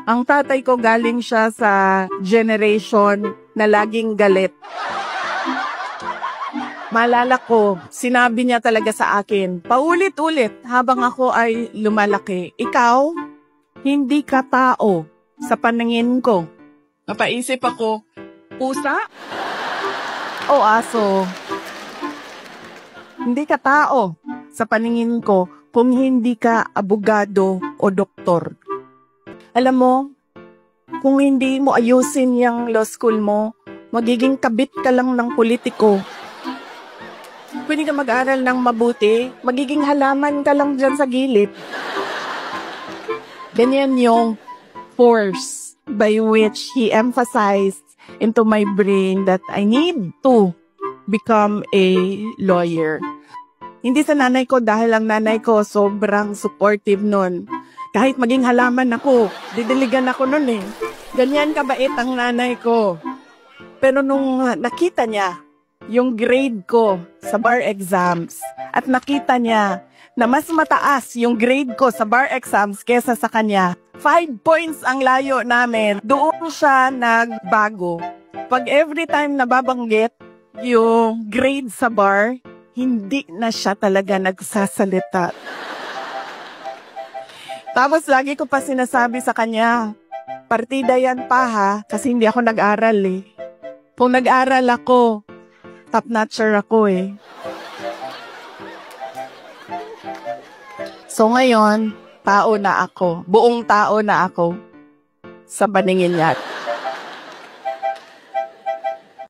Ang tatay ko galing siya sa generation na laging galit. Maalala ko, sinabi niya talaga sa akin, paulit-ulit habang ako ay lumalaki, ikaw, hindi ka tao sa paningin ko. Napaisip ako, pusa o aso? Hindi ka tao sa paningin ko kung hindi ka abogado o doktor. Alam mo, kung hindi mo ayusin yung law school mo, magiging kabit ka lang ng politiko. Pwede ka mag-aral ng mabuti, magiging halaman ka lang dyan sa gilid. Ganyan yung force by which he emphasized into my brain that I need to become a lawyer. Hindi sa nanay ko dahil ang nanay ko sobrang supportive nun. Kahit maging halaman ako, didiligan ako nun eh. Ganyan kabait ang nanay ko. Pero nung nakita niya yung grade ko sa bar exams at nakita niya na mas mataas yung grade ko sa bar exams kesa sa kanya, 5 points ang layo namin. Doon siya nagbago. Pag every time nababanggit yung grade sa bar, hindi na siya talaga nagsasalita. Tapos lagi ko pa sinasabi sa kanya, partida yan pa ha, kasi hindi ako nag-aral eh. Kung nag-aral ako, top-notcher ako eh. So ngayon, tao na ako. Buong tao na ako sa paningin niya.